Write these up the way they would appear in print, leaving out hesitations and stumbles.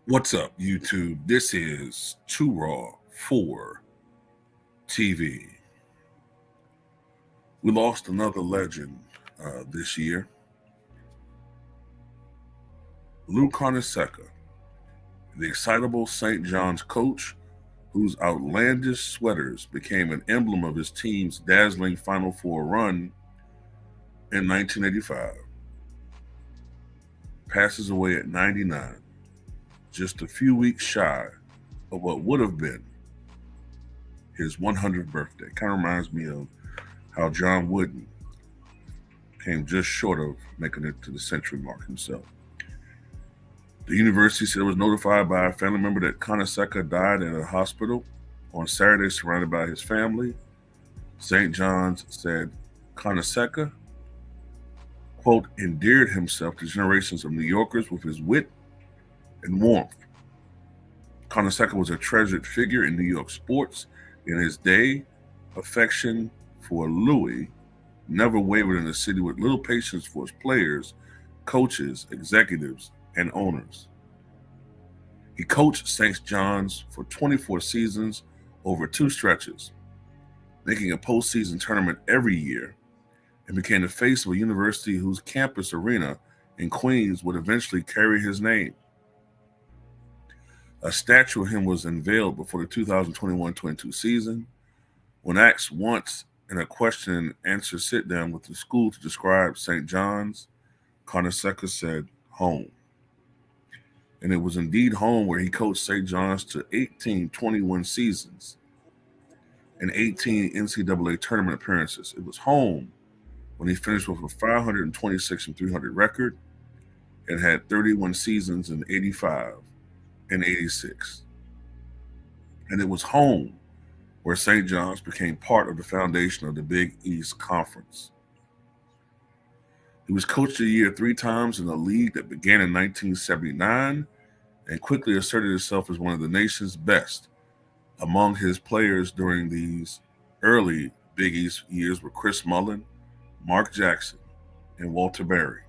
What's up, YouTube? This is Too Raw for TV. We lost another legend this year, Lou Carnesecca, the excitable St. John's coach whose outlandish sweaters became an emblem of his team's dazzling Final Four run in 1985, passes away at 99, just a few weeks shy of what would have been his 100th birthday. Kind of reminds me of how John Wooden came just short of making it to the century mark himself. The university said it was notified by a family member that Carnesecca died in a hospital on Saturday, surrounded by his family. St. John's said Carnesecca, quote, endeared himself to generations of New Yorkers with his wit and warmth. Carnesecca was a treasured figure in New York sports. In his day, affection for Louis never wavered in a city with little patience for its players, coaches, executives, and owners. He coached St. John's for 24 seasons over two stretches, making a postseason tournament every year, and became the face of a university whose campus arena in Queens would eventually carry his name. A statue of him was unveiled before the 2021-22 season. When asked once in a question and answer sit down with the school to describe St. John's, Carnesecca said, home. And it was indeed home where he coached St. John's to 18 21 seasons and 18 NCAA tournament appearances. It was home when he finished with a 526 and 300 record and had 31 seasons in 85 and 86. And it was home where St. John's became part of the foundation of the Big East Conference. He was coach of the year three times in a league that began in 1979 and quickly asserted itself as one of the nation's best. Among his players during these early Big East years were Chris Mullin, Mark Jackson, and Walter Berry.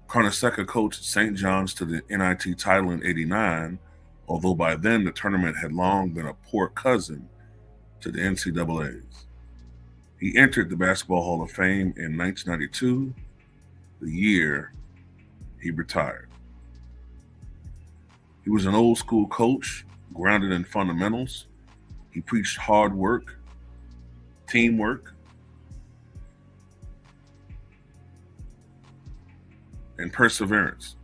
Carnesecca coached St. John's to the NIT title in '89, although by then the tournament had long been a poor cousin to the NCAA's. He entered the Basketball Hall of Fame in 1992, the year he retired. He was an old school coach, grounded in fundamentals. He preached hard work, teamwork, and perseverance.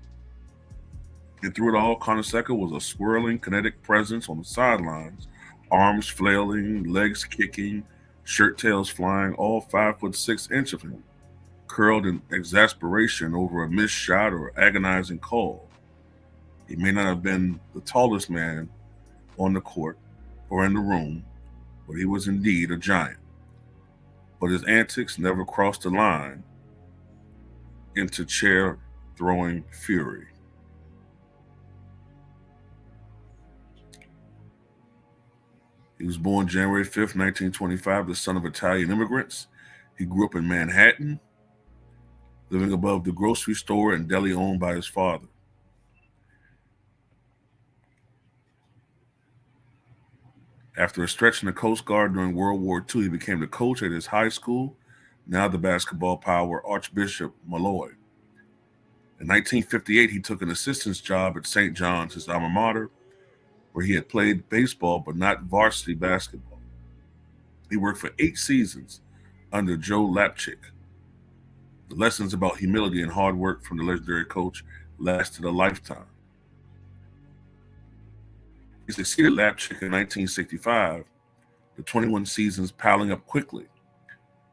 And through it all, Carnesecca was a swirling, kinetic presence on the sidelines, arms flailing, legs kicking, shirt tails flying, all 5'6" of him, curled in exasperation over a missed shot or agonizing call. He may not have been the tallest man on the court or in the room, but he was indeed a giant. But his antics never crossed the line into chair throwing fury. He was born January 5th, 1925, the son of Italian immigrants. He grew up in Manhattan, living above the grocery store and deli owned by his father. After a stretch in the Coast Guard during World War II, he became the coach at his high school, now the basketball power Archbishop Malloy. In 1958, he took an assistant's job at St. John's, his alma mater, where he had played baseball but not varsity basketball. He worked for 8 seasons under Joe Lapchick. The lessons about humility and hard work from the legendary coach lasted a lifetime. He succeeded Lapchick in 1965, the 21 seasons piling up quickly.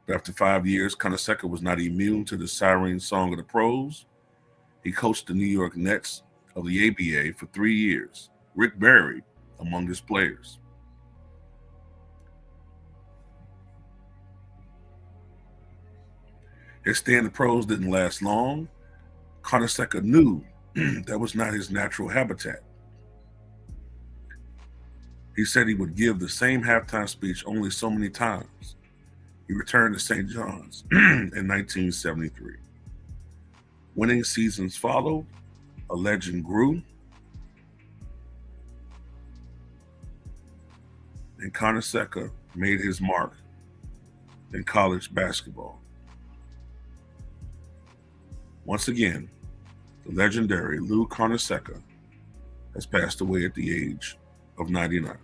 But after 5 years, Carnesecca was not immune to the siren song of the pros. He coached the New York Nets of the ABA for 3 years, Rick Barry among his players. His stay in the pros didn't last long. Carnesecca knew that was not his natural habitat. He said he would give the same halftime speech only so many times. He returned to St. John's in 1973. Winning seasons followed, a legend grew, and Carnesecca made his mark in college basketball. Once again, the legendary Lou Carnesecca has passed away at the age of 99.